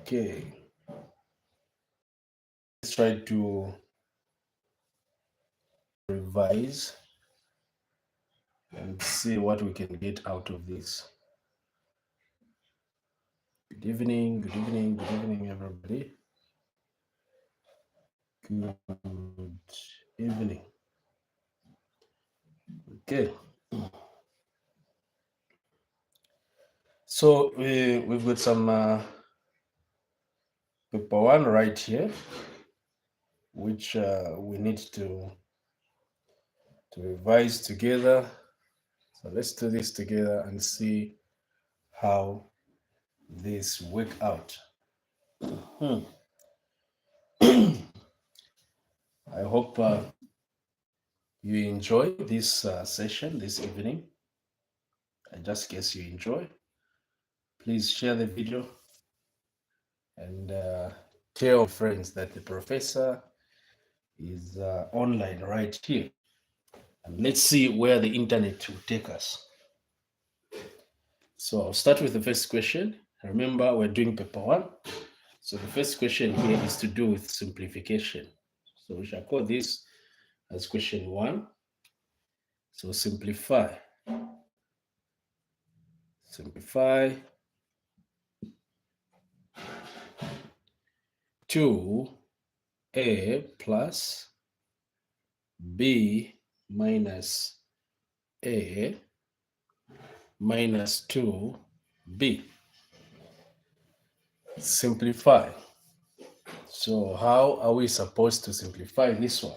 Okay. Let's try to revise and see what we can get out of this. Good evening, good evening, good evening, everybody. Good evening. Okay. So we've got some paper one right here, which we need to revise together. So let's do this together and see how this work out. I hope you enjoy this session this evening. I just guess you enjoy. Please share the video and tell friends that the professor is online right here. And let's see where the internet will take us. So I'll start with the first question. Remember, we're doing paper one. So the first question here is to do with simplification. So we shall call this as question one. So simplify. Simplify 2a plus b minus a minus 2b. Simplify. So how are we supposed to simplify this one?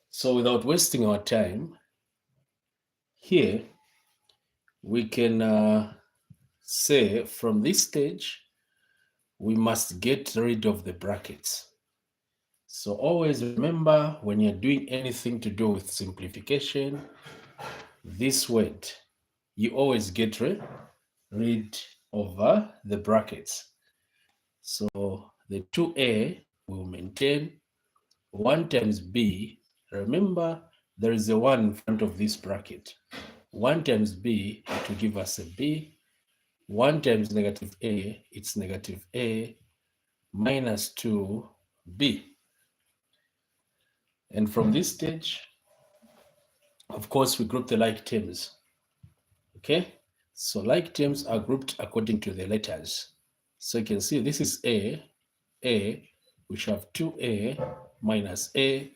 So without wasting our time, here we can say from this stage, we must get rid of the brackets. So always remember, when you're doing anything to do with simplification, this word, you always get rid of the brackets. So the 2a will maintain 1 times b. Remember, there is a 1 in front of this bracket. 1 times b, it will give us a b. 1 times negative a, it's negative a minus 2b. And from this stage, of course, we group the like terms. Okay? So like terms are grouped according to the letters. So you can see this is a, we should have 2a minus a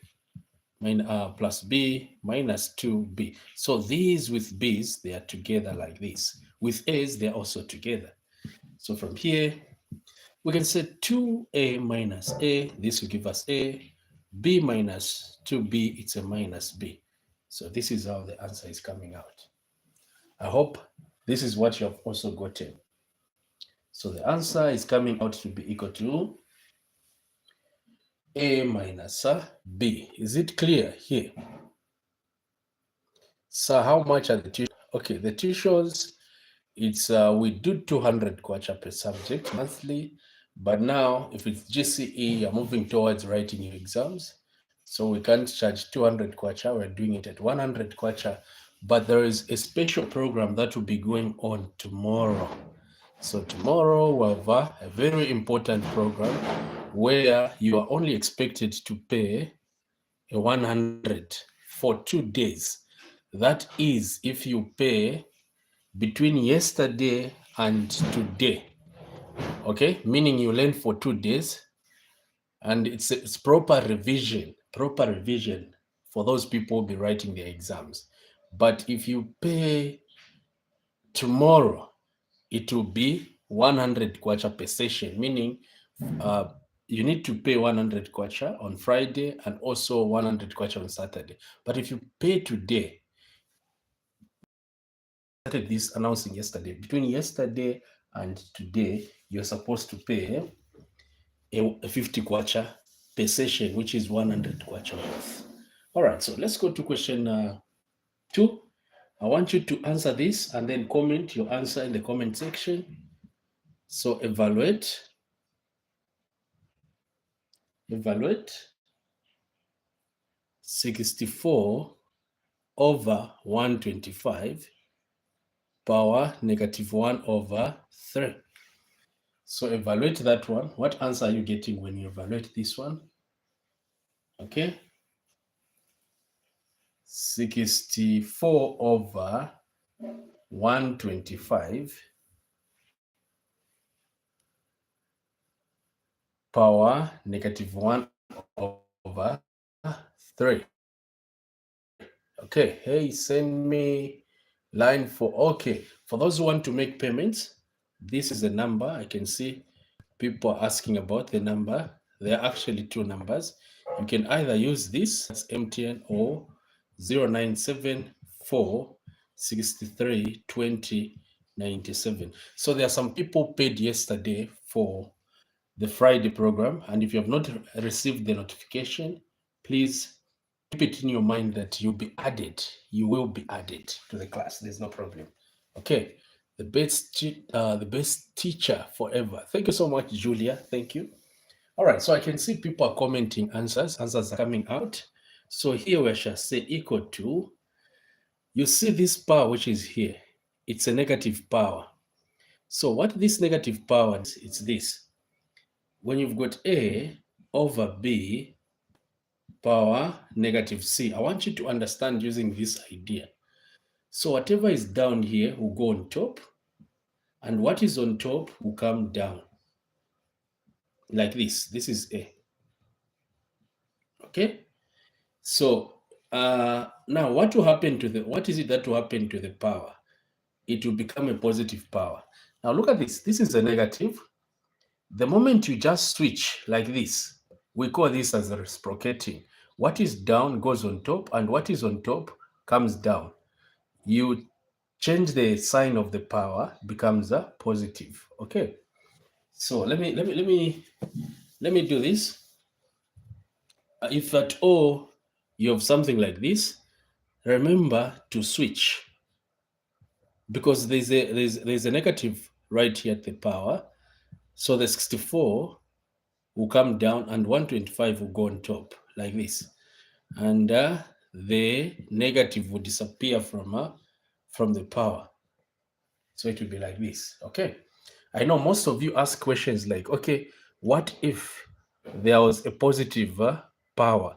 plus b minus 2b. So these with b's, they are together like this. With a's, they're also together. So from here, we can say 2a minus a, this will give us a, b minus 2b, it's a minus b. So this is how the answer is coming out. I hope this is what you have also gotten. So the answer is coming out to be equal to a minus b. Is it clear here? So how much are the tuitions? Okay, the tuitions, it's we do 200 kwacha per subject monthly, but now if it's GCE, you're moving towards writing your exams, so we can't charge 200 kwacha, we're doing it at 100 kwacha, but there is a special program that will be going on tomorrow. So tomorrow we'll have a very important program where you are only expected to pay a 100 for 2 days. That is if you pay between yesterday and today. Okay, meaning you learn for 2 days, and it's proper revision for those people who will be writing their exams. But if you pay tomorrow, it will be 100 kwacha per session, meaning you need to pay 100 kwacha on Friday and also 100 kwacha on Saturday. But if you pay today, started this announcing yesterday, between yesterday and today, you're supposed to pay a 50 kwacha per session, which is 100 kwacha worth. All right, so let's go to question 2. I want you to answer this and then comment your answer in the comment section. So evaluate 64 over 125 power negative 1 over 3. So evaluate that one. What answer are you getting when you evaluate this one? Okay. 64 over 125 power negative 1 over 3. Okay, hey, send me line 4. Okay, for those who want to make payments, this is the number. I can see people are asking about the number. There are actually two numbers. You can either use this as MTN or 0974 63 20 97. So there are some people paid yesterday for the Friday program, and if you have not received the notification, please keep it in your mind that you'll be added. You will be added to the class. There's no problem. Okay, the best teacher forever. Thank you so much, Julia. Thank you. All right, so I can see people are commenting answers. Answers are coming out. So here we shall say equal to, you see this power which is here, it's a negative power. So what this negative power is, it's this. When you've got A over B power negative C, I want you to understand using this idea. So whatever is down here will go on top, and what is on top will come down. Like this. This is A. Okay? So now what will happen to what is it that will happen to the power? It will become a positive power. Now look at this. This is a negative. The moment you just switch like this, we call this as reciprocating. What is down goes on top, and what is on top comes down. You change the sign of the power, becomes a positive. Okay. So let me do this. If at all you have something like this, remember to switch, because there's a negative right here at the power. So the 64 will come down and 125 will go on top like this, and the negative will disappear from the power. So it will be like this. Okay, I know most of you ask questions like, okay, what if there was a positive power?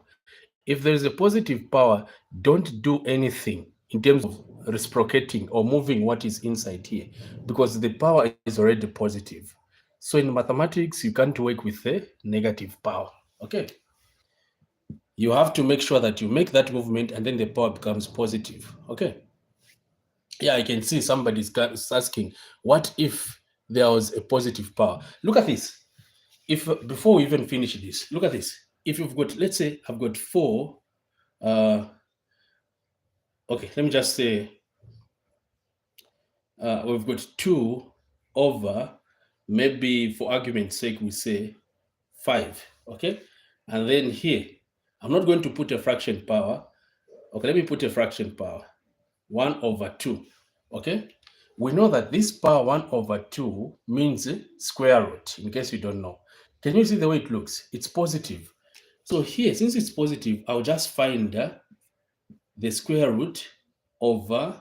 If there is a positive power, don't do anything in terms of reciprocating or moving what is inside here, because the power is already positive. So in mathematics, you can't work with a negative power. Okay. You have to make sure that you make that movement and then the power becomes positive. Okay. Yeah, I can see somebody's asking, what if there was a positive power? Look at this. If before we even finish this, look at this. If you've got, let's say I've got 4, okay, let me just say we've got 2 over, maybe for argument's sake, we say 5, okay? And then here, I'm not going to put a fraction power. Okay, let me put a fraction power, 1 over 2, okay? We know that this power 1 over 2 means square root, in case you don't know. Can you see the way it looks? It's positive. So here, since it's positive, I'll just find the square root over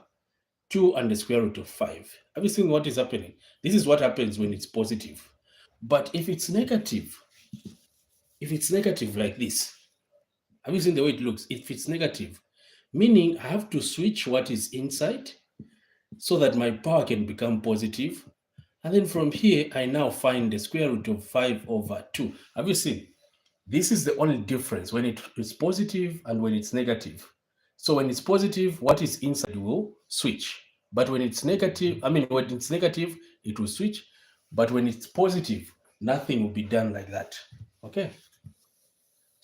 2 and the square root of 5. Have you seen what is happening? This is what happens when it's positive. But if it's negative like this, have you seen the way it looks? If it's negative, meaning I have to switch what is inside so that my power can become positive. And then from here, I now find the square root of 5 over 2. Have you seen? This is the only difference when it is positive and when it's negative. So when it's positive, what is inside will switch. But when it's negative, when it's negative, it will switch. But when it's positive, nothing will be done like that. Okay.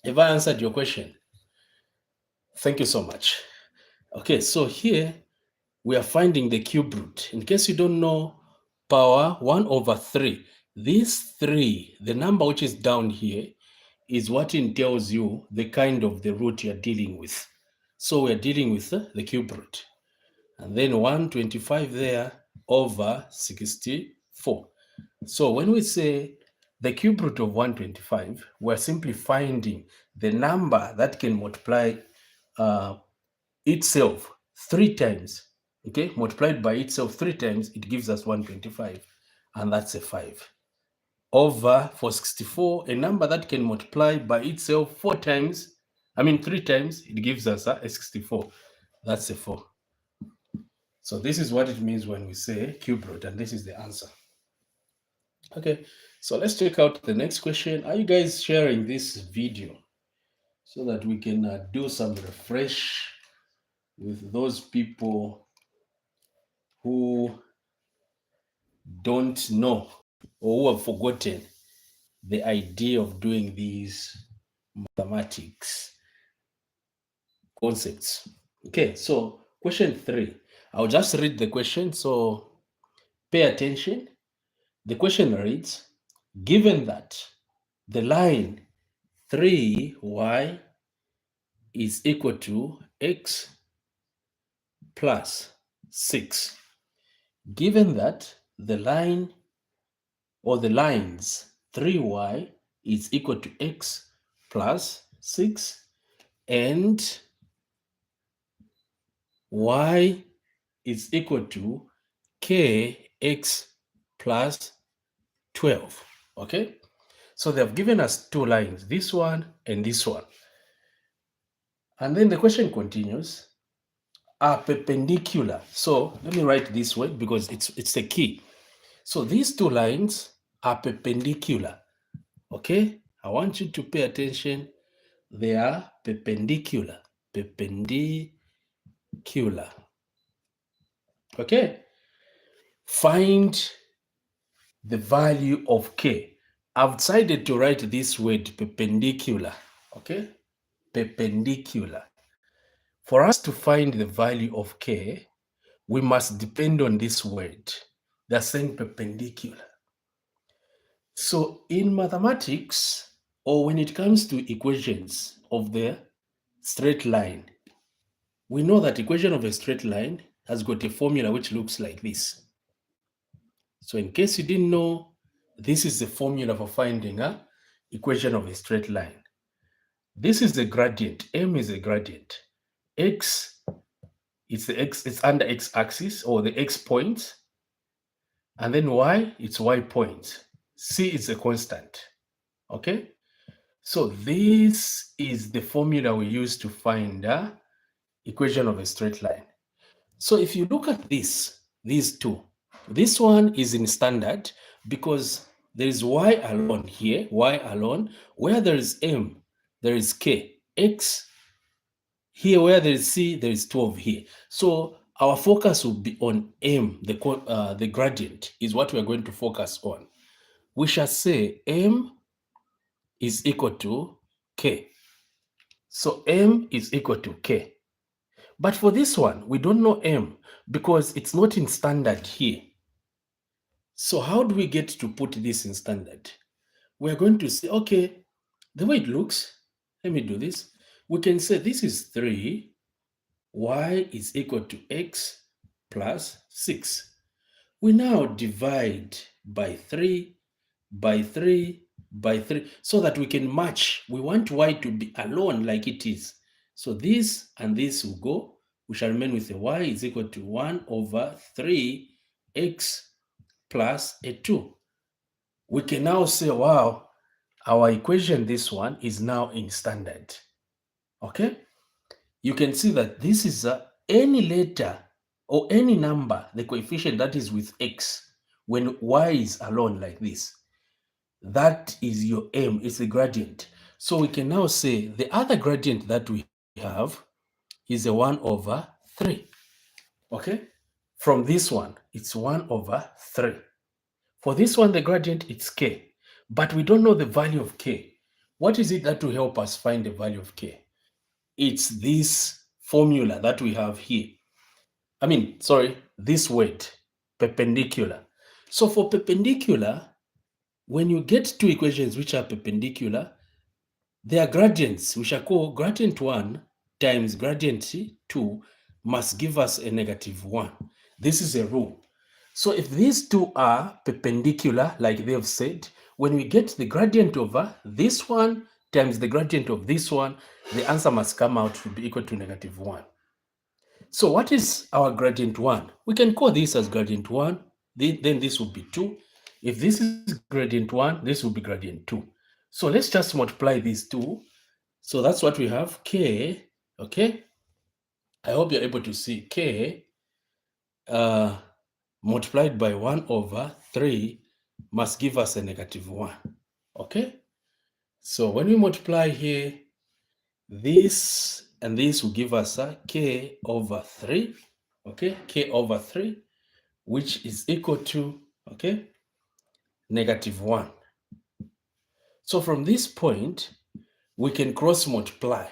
Have I answered your question? Thank you so much. Okay, so here we are finding the cube root. In case you don't know, power 1 over 3. This 3, the number which is down here, is what it tells you the kind of the root you're dealing with. So we're dealing with the cube root. And then 125 there over 64. So when we say the cube root of 125, we're simply finding the number that can multiply itself 3 times. Okay, multiplied by itself 3 times, it gives us 125. And that's a 5. over for 64, a number that can multiply by itself 3 times, it gives us a 64. That's a 4. So this is what it means when we say cube root, and this is the answer. Okay, so let's check out the next question. Are you guys sharing this video so that we can do some refresh with those people who don't know or who have forgotten the idea of doing these mathematics concepts? Okay, so question 3. I'll just read the question, so pay attention. The question reads, given that the line 3y is equal to x plus 6, given that the line or the lines 3y is equal to x plus 6 and y is equal to kx plus 12. Okay, so they've given us 2 lines, this one and this one. And then the question continues, are perpendicular. So let me write this way because it's the key. So these 2 lines are perpendicular. Okay, I want you to pay attention. They are perpendicular. Perpendicular. Okay, find the value of k. I've decided to write this word perpendicular. Okay, perpendicular. For us to find the value of k, we must depend on this word. They're saying perpendicular. So in mathematics, or when it comes to equations of the straight line, we know that equation of a straight line has got a formula which looks like this. So in case you didn't know, this is the formula for finding an equation of a straight line. This is the gradient. M is a gradient. X is it's under x-axis or the x point. And then y, it's y point. C is a constant. Okay? So this is the formula we use to find the equation of a straight line. So if you look at these two, this one is in standard because there is y alone here, y alone. Where there is m, there is k. X, here where there is c, there is 12 here. So our focus will be on m, the gradient is what we are going to focus on. We shall say m is equal to k. So m is equal to k. But for this one, we don't know m because it's not in standard here. So how do we get to put this in standard? We're going to say, okay, the way it looks, let me do this. We can say this is 3, y is equal to x plus 6. We now divide by 3, by 3, by 3, so that we can match. We want y to be alone like it is. So this and this will go. We shall remain with a y is equal to 1 over 3x plus a 2. We can now say, wow, our equation, this one, is now in standard. Okay? You can see that this is any letter or any number, the coefficient that is with x, when y is alone like this. That is your m, it's a gradient. So we can now say the other gradient that we have is a 1 over 3. Okay? From this one, it's 1 over 3. For this one, the gradient, it's k. But we don't know the value of k. What is it that will help us find the value of k? It's this formula that we have here. This word, perpendicular. So for perpendicular, when you get two equations which are perpendicular, their gradients, we shall call gradient 1 times gradient 2 must give us a -1. This is a rule. So if these two are perpendicular, like they have said, when we get the gradient over this one times the gradient of this one, the answer must come out to be equal to -1. So what is our gradient 1? We can call this as gradient 1, then this will be 2, If this is gradient 1, this will be gradient 2. So let's just multiply these two. So that's what we have, k, okay? I hope you're able to see k multiplied by 1 over 3 must give us a negative 1, okay? So when we multiply here, this and this will give us a k over 3, okay? K over 3, which is equal to, okay, negative 1. So from this point, we can cross multiply.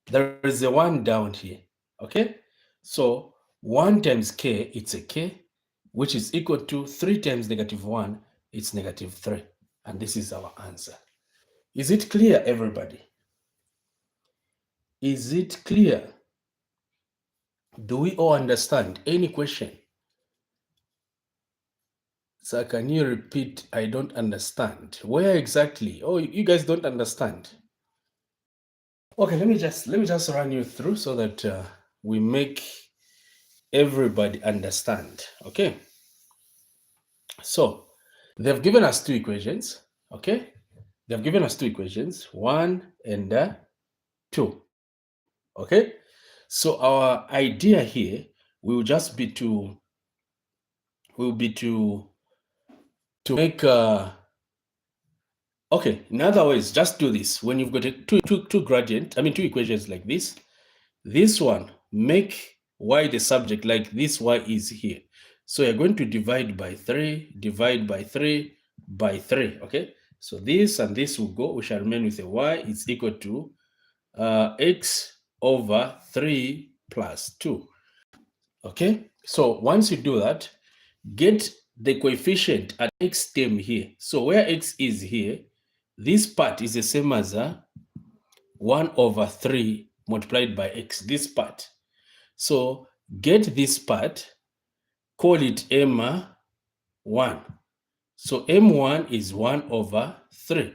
There is a 1 down here, okay? So 1 times k, it's a k, which is equal to 3 times negative 1, it's negative 3. And this is our answer. Is it clear, everybody? Is it clear? Do we all understand? Any question? So can you repeat, I don't understand? Where exactly? Oh, you guys don't understand. Okay, let me just run you through so that we make everybody understand. Okay. So they've given us two equations. Okay. They've given us two equations, 1 and 2. Okay. So our idea here will just be to make okay, in other words, just do this. When you've got two equations like this one, make y the subject like this y is here. So you're going to divide by 3, divide by 3, by 3, okay? So this and this will go, we shall remain with a y is equal to x over 3 plus 2, okay? So once you do that, get the coefficient at x term here. So where x is here, this part is the same as 1 over 3 multiplied by x, this part. So get this part, call it M1. So M1 is 1 over 3,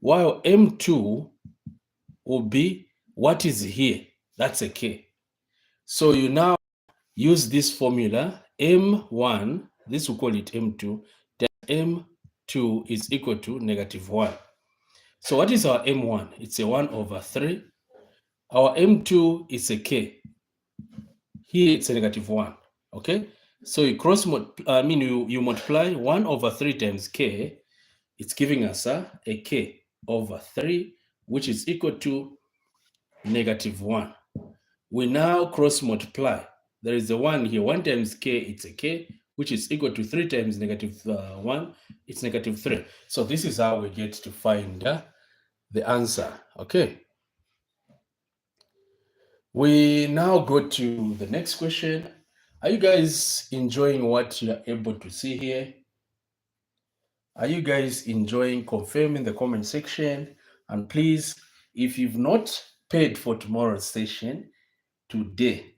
while M2 will be what is here, that's a k. So you now use this formula, M1, this will call it M2, then M2 is equal to negative 1. So what is our M1? It's a 1 over 3. Our M2 is a k. Here it's a negative 1. Okay? So you you multiply 1 over 3 times k. It's giving us a k over 3, which is equal to negative 1. We now cross multiply. There is a 1 here. 1 times k, it's a k, which is equal to 3 times negative 1. It's negative 3. So this is how we get to find the answer. Okay? We now go to the next question. Are you guys enjoying what you are able to see here? Are you guys enjoying? Confirm in the comment section. And please, if you've not paid for tomorrow's session today,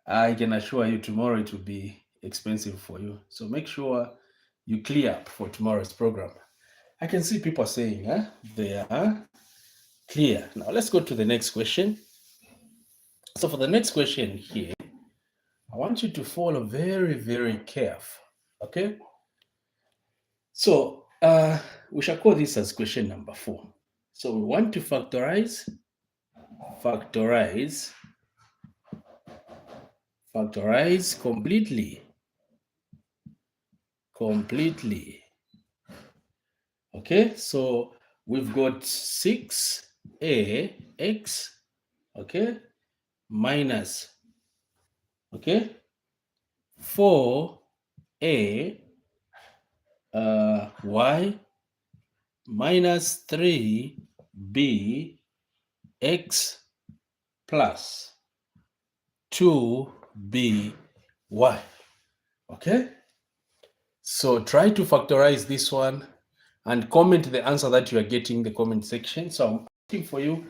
I can assure you tomorrow it will be expensive for you. So make sure you clear up for tomorrow's program. I can see people saying they are clear. Now let's go to the next question. So for the next question here, I want you to follow very, very careful. Okay? So we shall call this as question number 4. So we want to factorize completely. Okay, so we've got 6ax, okay, minus, okay, 4a y minus 3b x plus 2b y. Okay, so try to factorize this one and comment the answer that you are getting in the comment section. So I'm waiting for you.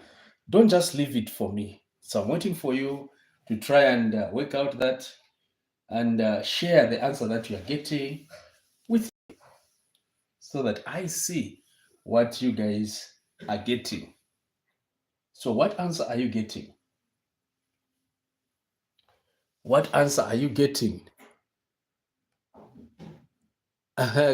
Don't just leave it for me. So I'm waiting for you to try and work out that and share the answer that you are getting with me so that I see what you guys are getting. So what answer are you getting? What answer are you getting?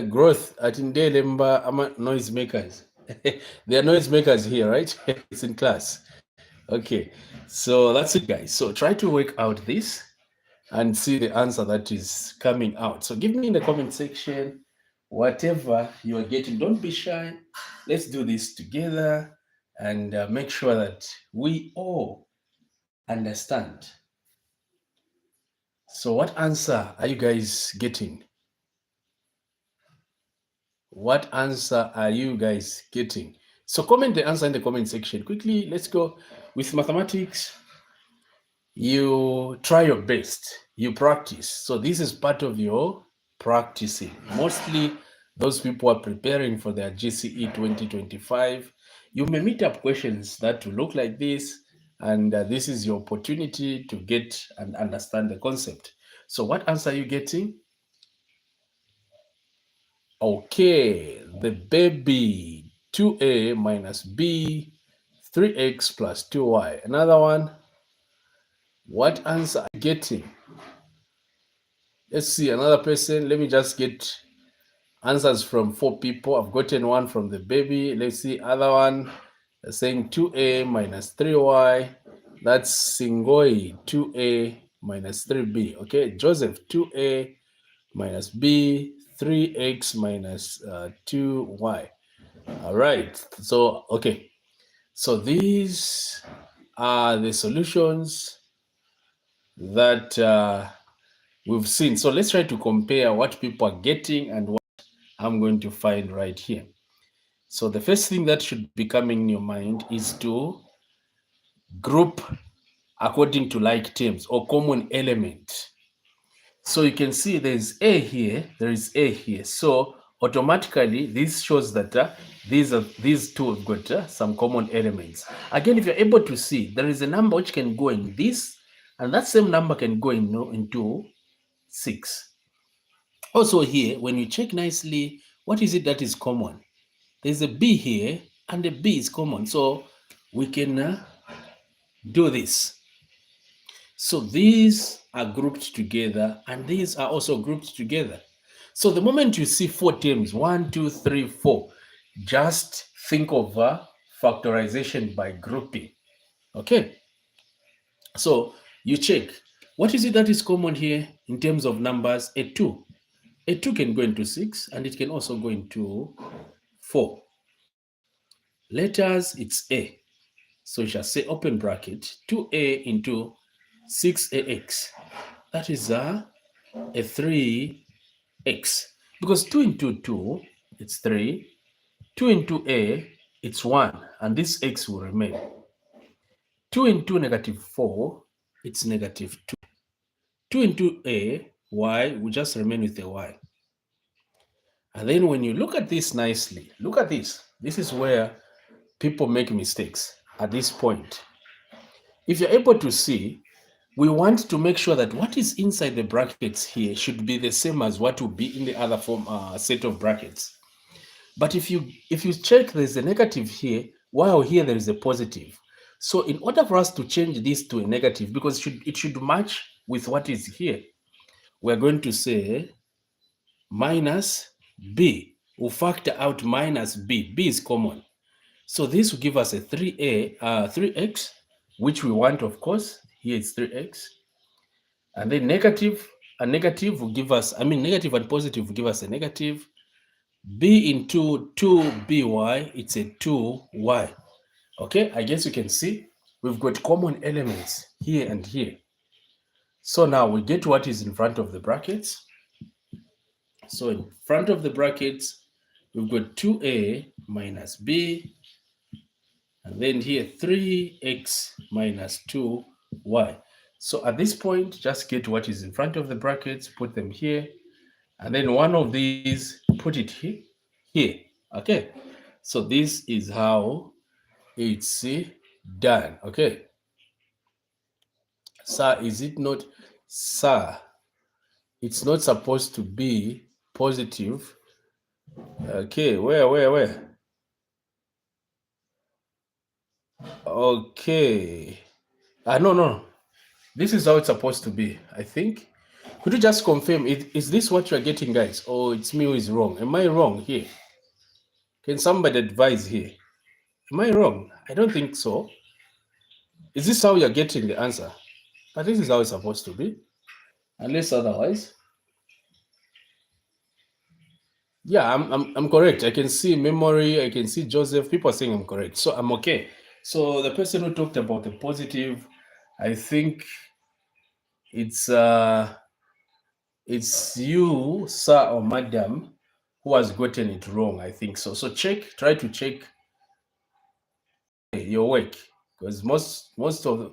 Growth at Indelemba ama noisemakers. They are noisemakers here, right? It's in class. Okay, so that's it, guys. So try to work out this and see the answer that is coming out. So give me in the comment section whatever you are getting. Don't be shy. Let's do this together and make sure that we all understand. So what answer are you guys getting? What answer are you guys getting? So comment the answer in the comment section. Quickly, let's go with mathematics. You try your best, you practice. So this is part of your practicing. Mostly those people are preparing for their GCE 2025. You may meet up questions that will look like this, and this is your opportunity to get and understand the concept. So what answer are you getting? Okay, the baby 2a minus b 3x plus 2y. Another one. What answer are you getting? Let's see another person. Let me just get answers from 4 people. I've gotten one from the baby. Let's see other one. They're saying 2a minus 3y. That's Singoi 2a minus 3b. Okay, Joseph 2a minus b 3x minus 2y. All right. So okay. So these are the solutions that we've seen. So let's try to compare what people are getting and what I'm going to find right here. So the first thing that should be coming in your mind is to group according to like terms or common element. So you can see there's A here, there is A here. So automatically this shows that these two have got some common elements. Again, if you're able to see, there is a number which can go in this, and that same number can go into 6. Also here, when you check nicely, what is it that is common? There's a B here, and the B is common. So we can do this. So these are grouped together, and these are also grouped together. So the moment you see 4 terms, 1, 2, 3, 4, just think of factorization by grouping. Okay? So you check. What is it that is common here in terms of numbers? A 2. A 2 can go into 6, and it can also go into 4. Letters, it's A. So you shall say open bracket 2A into 6AX. That is a 3x. Because 2 into 2, it's 3. 2 into A, it's 1. And this x will remain. 2 into negative 4, it's negative 2. 2 into A, y, will just remain with a y. And then when you look at this nicely, look at this. This is where people make mistakes at this point. If you're able to see, we want to make sure that what is inside the brackets here should be the same as what will be in the other set of brackets. But if you check, there's a negative here, while here there is a positive. So in order for us to change this to a negative, because it should match with what is here, we're going to say minus b. We'll factor out minus b. B is common. So this will give us a 3x, which we want, of course. Here it's 3x. And then negative will give us, negative and positive will give us a negative. B into 2by, it's a 2y. Okay, I guess you can see we've got common elements here and here. So now we get what is in front of the brackets. So in front of the brackets, we've got 2a minus b, and then here 3x minus 2y. So at this point, just get what is in front of the brackets, put them here, and then one of these, put it here. Okay, so this is how it's done. Okay, sir, is it not, sir? It's not supposed to be positive. Okay, where? Okay. No. This is how it's supposed to be, I think. Could you just confirm, is this what you're getting, guys? Or it's me who is wrong? Am I wrong here? Can somebody advise here? Am I wrong? I don't think so. Is this how you're getting the answer? But this is how it's supposed to be. Unless otherwise. Yeah, I'm correct. I can see memory, I can see Joseph. People are saying I'm correct. So I'm okay. So the person who talked about the positive, I think it's you, sir or madam, who has gotten it wrong. I think so. So try to check your work, because most of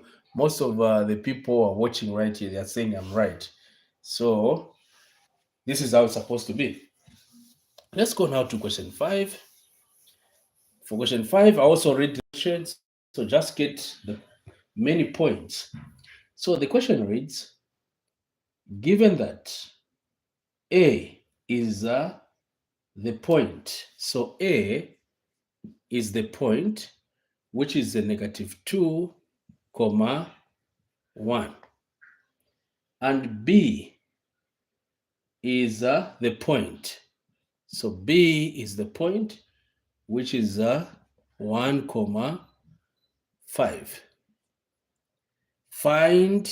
the people are watching right here. They are saying I'm right. So this is how it's supposed to be. Let's go now to question 5. For question 5, I also read the questions, so just get the many points. So the question reads, given that A is the point, so A is the point, which is the -2, 1, and B is the point. So B is the point, which is 1, 5. Find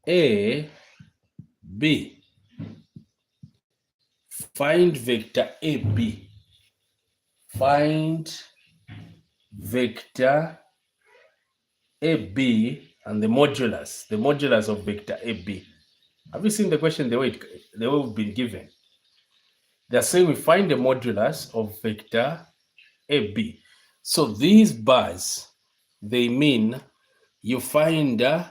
A, B. Find vector AB. Find vector AB and the modulus of vector AB. Have you seen the question the way we've been given? They're saying we find the modulus of vector AB. So these bars, they mean you find the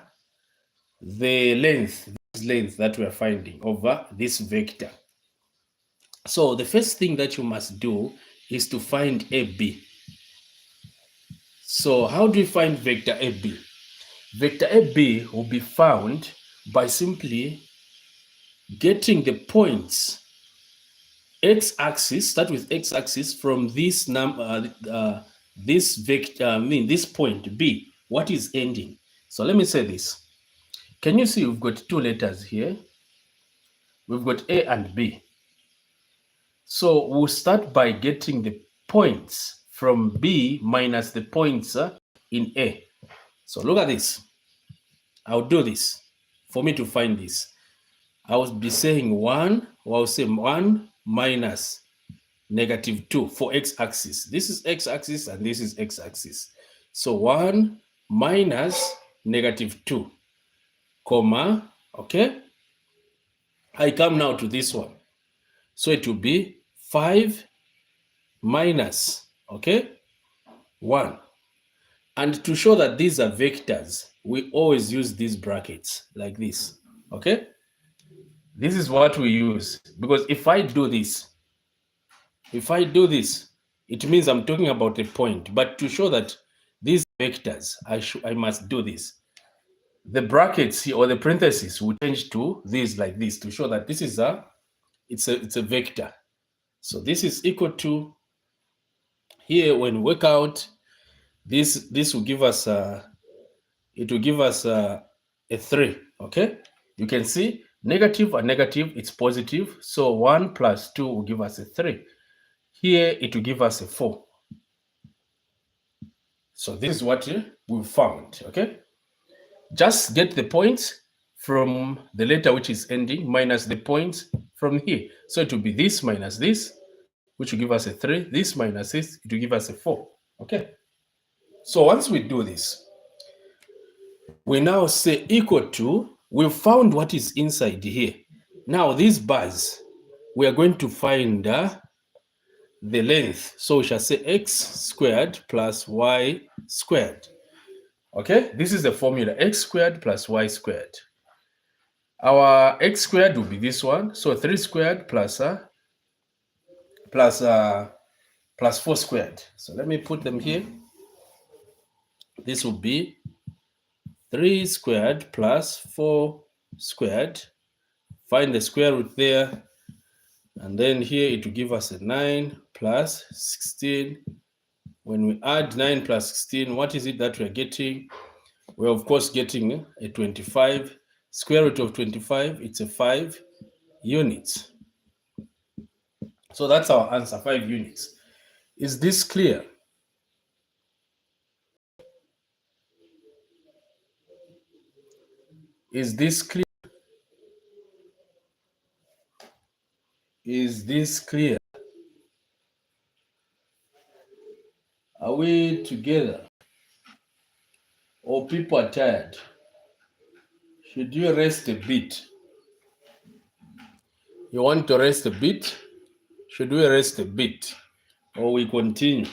length that we're finding over this vector. So the first thing that you must do is to find AB. So how do we find vector AB? Vector AB will be found by simply getting the points x-axis, start with x-axis from this this vector, this point B, what is ending. So let me say this. Can you see we've got two letters here? We've got A and B. So we'll start by getting the points from B minus the points in A. So look at this. I'll do this. For me to find this, I will be saying 1, or I'll say 1 minus -2 for x-axis. This is x-axis and this is x-axis. So 1 minus -2, comma, okay? I come now to this one. So it will be 5 minus, okay, 1. And to show that these are vectors, we always use these brackets like this, okay? This is what we use, because if I do this, it means I'm talking about a point. But to show that these vectors, I must do this. The brackets here, or the parentheses, will change to this like this to show that this is it's a vector. So this is equal to, here when we work out this will give us it will give us a 3. Okay, you can see negative and negative, it's positive. So 1 plus 2 will give us a 3. Here it will give us a 4. So this is what we found. Okay, just get the points from the letter which is ending minus the points from here. So it will be this minus this, which will give us a 3. This minus this, it will give us a 4. Okay, so once we do this, we now say equal to, we've found what is inside here. Now these bars, we are going to find the length. So we shall say x squared plus y squared. Okay, this is the formula, x squared plus y squared. Our x squared will be this one. So 3 squared plus 4 squared. So let me put them here. This will be 3 squared plus 4 squared. Find the square root there. And then here it will give us a 9 plus 16. When we add 9 plus 16, what is it that we're getting? We're of course getting a 25. Square root of 25, it's a 5 units. So that's our answer, 5 units. Is this clear? Is this clear? Is this clear? Are we together? Or people are tired? Should you rest a bit? You want to rest a bit? Should we rest a bit? Or we continue?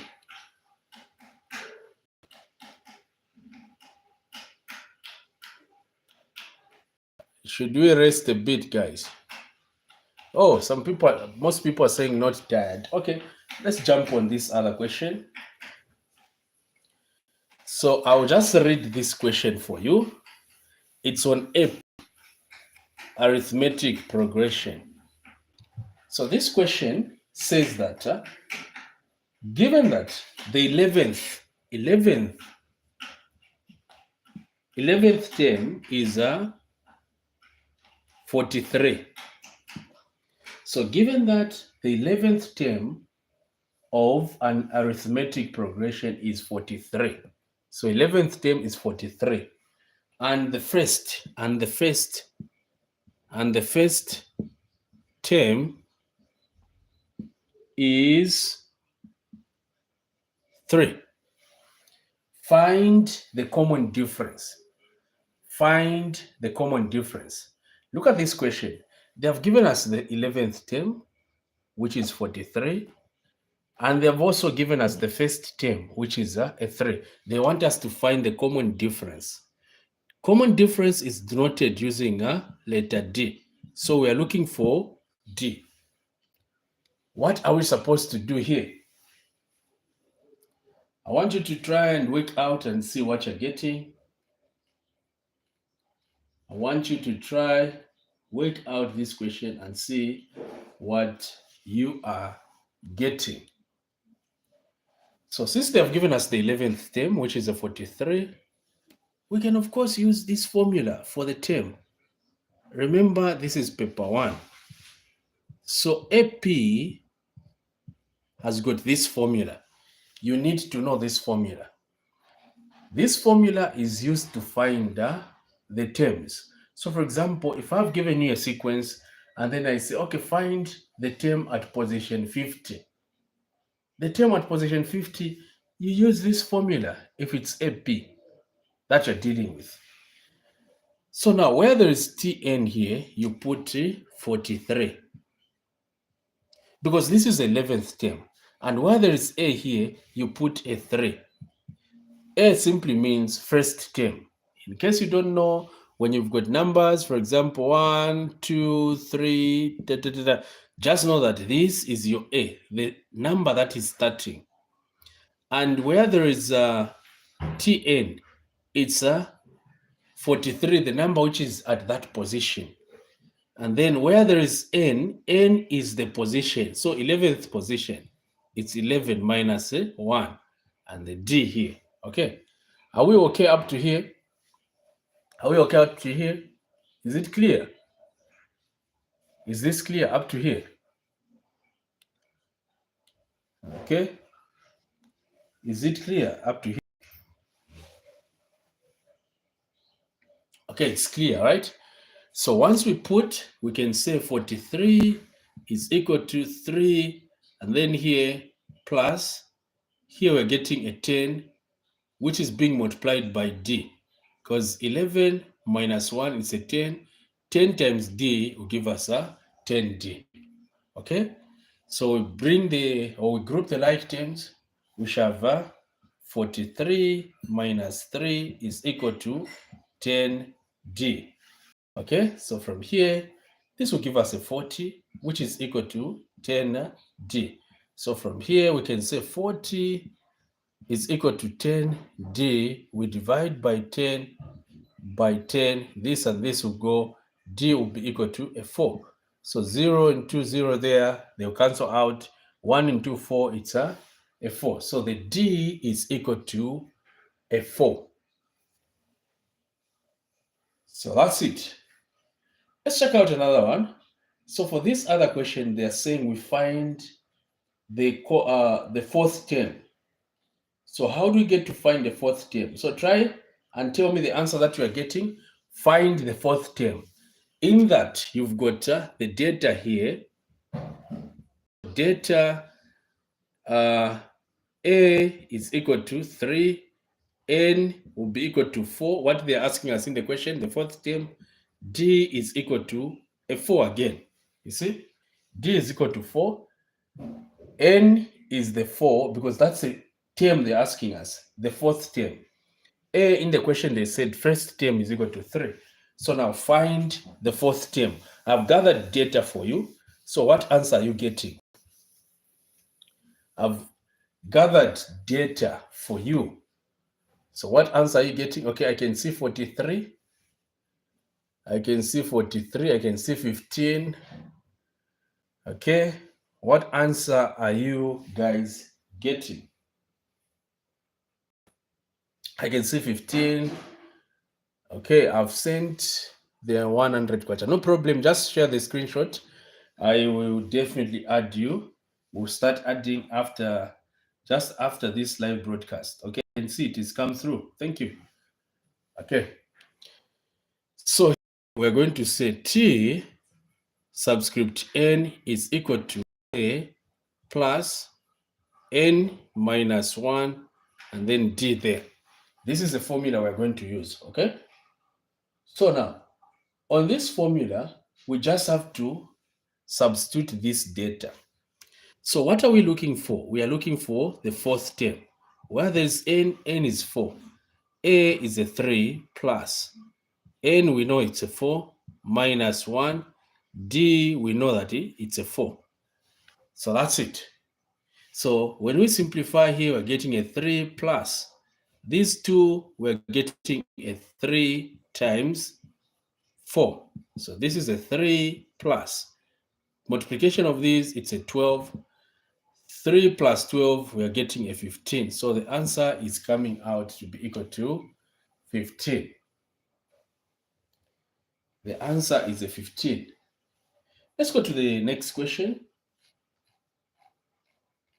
Should we rest a bit, guys? Oh, most people are saying not tired. Okay, let's jump on this other question. So I'll just read this question for you. It's on arithmetic progression. So this question says that given that the 11th term is 43. So given that the 11th term of an arithmetic progression is 43. So 11th term is 43. And the first term is 3. Find the common difference. Find the common difference. Look at this question. They have given us the 11th term, which is 43. And they have also given us the first term, which is a 3. They want us to find the common difference. Common difference is denoted using a letter D. So we are looking for D. What are we supposed to do here? I want you to try and work out and see what you're getting. I want you to try, work out this question and see what you are getting. So since they have given us the 11th term, which is a 43, we can of course use this formula for the term. Remember, this is paper 1. So AP has got this formula. You need to know this formula. This formula is used to find the terms. So for example, if I've given you a sequence and then I say, okay, find the term at position 50. The term at position 50, you use this formula if it's AP that you're dealing with. So now where there is Tn here, you put 43. Because this is the 11th term. And where there is A here, you put a 3. A simply means first term. In case you don't know, when you've got numbers, for example, 1, 2, 3, just know that this is your A, the number that is starting. And where there is Tn, it's 43, the number which is at that position. And then where there is n is the position. So 11th position, it's 11 minus 1 and the D here. Okay. Are we okay up to here? Are we okay up to here? Is it clear? Is this clear up to here? Okay. Is it clear up to here? Okay, it's clear, right? So once we can say 43 is equal to 3, and then here plus, here we're getting a 10, which is being multiplied by D, because 11 minus 1 is a 10. 10 times D will give us a 10D. Okay, so we group the like terms. We shall have 43 minus 3 is equal to 10D. Okay, so from here, this will give us a 40, which is equal to 10D. So from here, we can say 40 is equal to 10D. We divide by 10 by 10. This and this will go. D will be equal to a 4. So 0 and 2, 0 there. They'll cancel out. 1 and 2, 4. It's a 4. So the D is equal to a 4. So that's it. Let's check out another one. So for this other question, they're saying we find the fourth term. So how do we get to find the fourth term? So try and tell me the answer that you are getting. Find the fourth term. In that, you've got the data here. Data A is equal to 3. N will be equal to 4. What they're asking us in the question, the fourth term, D is equal to a 4 again. You see? D is equal to 4. N is the 4 because that's the term they're asking us, the fourth term. A in the question they said first term is equal to 3. So now find the fourth term. I've gathered data for you. So what answer are you getting? I've gathered data for you. So what answer are you getting? Okay, I can see 43. I can see 43. I can see 15. Okay. What answer are you guys getting? I can see 15. Okay, I've sent the 100 kwacha. No problem. Just share the screenshot. I will definitely add you. We'll start adding just after this live broadcast. Okay, you can see it is come through. Thank you. Okay. So we're going to say T subscript N is equal to A plus N minus 1 and then D there. This is the formula we're going to use, okay? So now, on this formula, we just have to substitute this data. So what are we looking for? We are looking for the fourth term. Where there's N is 4. A is a 3 plus. N, we know it's a 4, minus 1. D, we know that it's a 4. So that's it. So when we simplify here, we're getting a 3 plus. These two, we're getting a 3 times 4. So this is a 3 plus. Multiplication of these, it's a 12. 3 plus 12, we're getting a 15. So the answer is coming out to be equal to 15. The answer is a 15. Let's go to the next question.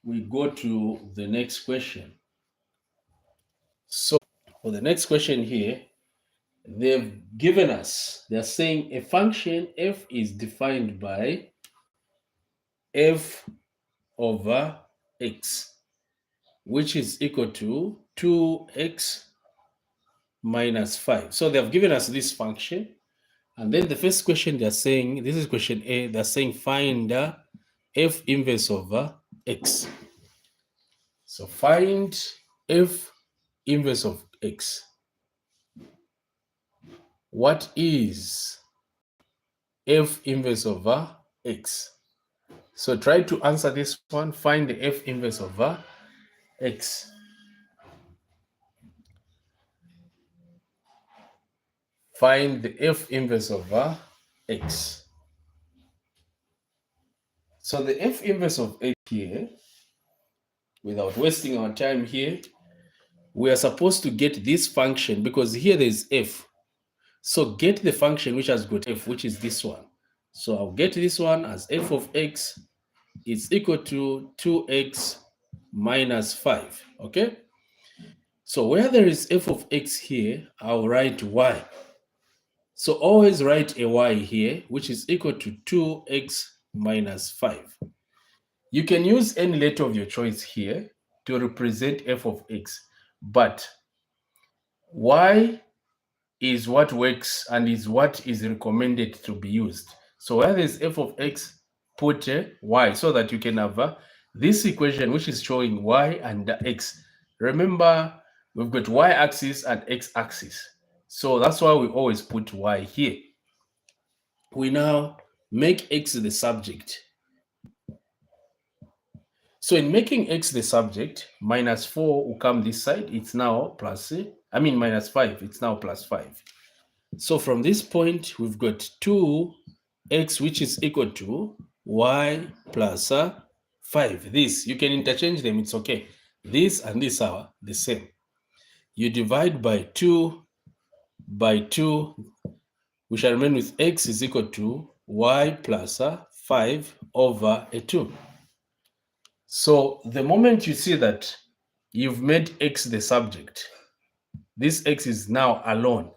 We go to the next question. So for the next question here, they've given us, they're saying a function f is defined by f over x, which is equal to 2x minus 5. So they've given us this function. And then the first question they're saying, this is question A, they're saying find f inverse over x. So find f inverse of x. What is f inverse over x? So try to answer this one. Find the f inverse over x. Find the f inverse over x. So the f inverse of x here, without wasting our time here, we are supposed to get this function because here there's f. So get the function which has got f, which is this one. So I'll get this one as f of x is equal to 2x minus 5, okay? So where there is f of x here, I'll write y. So always write a y here, which is equal to 2x minus 5. You can use any letter of your choice here to represent f of x, but y is what works and is what is recommended to be used. So where there's f of x, put y so that you can have this equation which is showing y and x. Remember, we've got y-axis and x-axis. So that's why we always put y here. We now make x the subject. So in making x the subject, minus 4 will come this side. It's now minus 5. It's now plus 5. So from this point, we've got 2x, which is equal to y plus 5. This, you can interchange them. It's okay. This and this are the same. You divide by 2, we shall remain with x is equal to y plus 5 over a 2. So the moment you see that you've made x the subject, this x is now alone,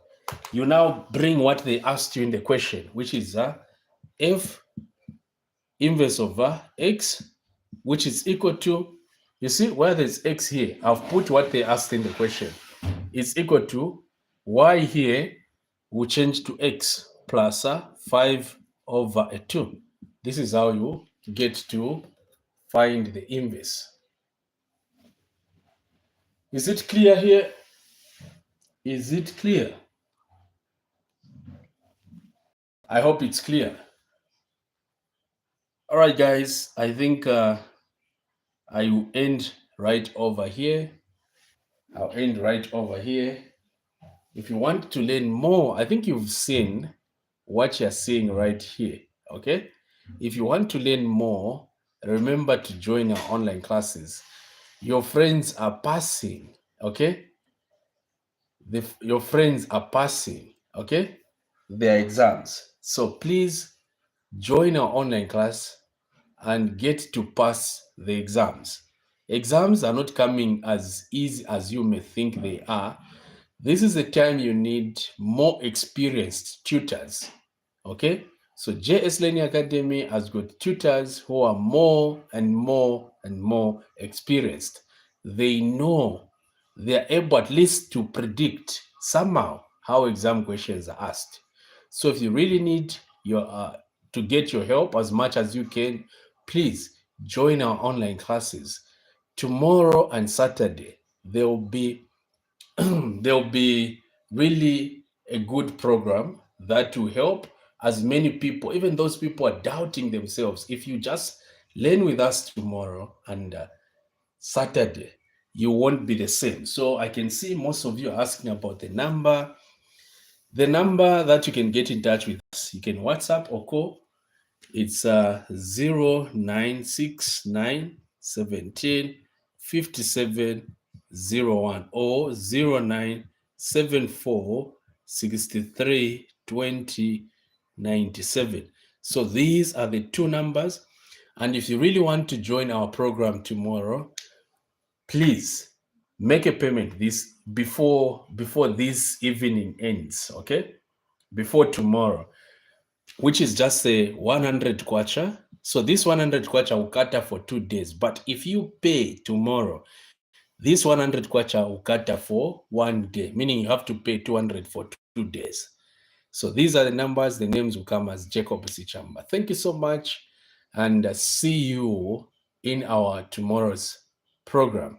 you now bring what they asked you in the question, which is f inverse over x, which is equal to, you see where there's x here, I've put what they asked in the question. It's equal to y here, will change to x plus 5 over a 2. This is how you get to find the inverse. Is it clear here? Is it clear? I hope it's clear. All right, guys, I think I will end right over here. I'll end right over here. If you want to learn more, I think you've seen what you're seeing right here, okay? If you want to learn more, remember to join our online classes. Your friends are passing, okay? Your friends are passing, okay? Their exams. So please join our online class and get to pass the exams. Exams are not coming as easy as you may think they are. This is the time you need more experienced tutors, okay? So JS Learning Academy has got tutors who are more and more and more experienced. They know, they are able at least to predict somehow how exam questions are asked. So if you really need your to get your help as much as you can, please join our online classes. Tomorrow and Saturday, there will be there'll be really a good program that will help as many people, even those people are doubting themselves. If you just learn with us tomorrow and Saturday, you won't be the same. So I can see most of you are asking about the number. The number that you can get in touch with us, you can WhatsApp or call. It's 0969 17 5701 or 0974 63 20 97. So these are the two numbers. And if you really want to join our program tomorrow, please make a payment this before this evening ends, okay? Before tomorrow, which is just a 100 kwacha. So this 100 kwacha will cater for 2 days. But if you pay tomorrow, this 100 kwacha will cater for 1 day, meaning you have to pay 200 for 2 days. So these are the numbers. The names will come as Jacob Sichamba. Thank you so much, and see you in our tomorrow's program.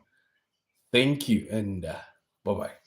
Thank you, and bye-bye.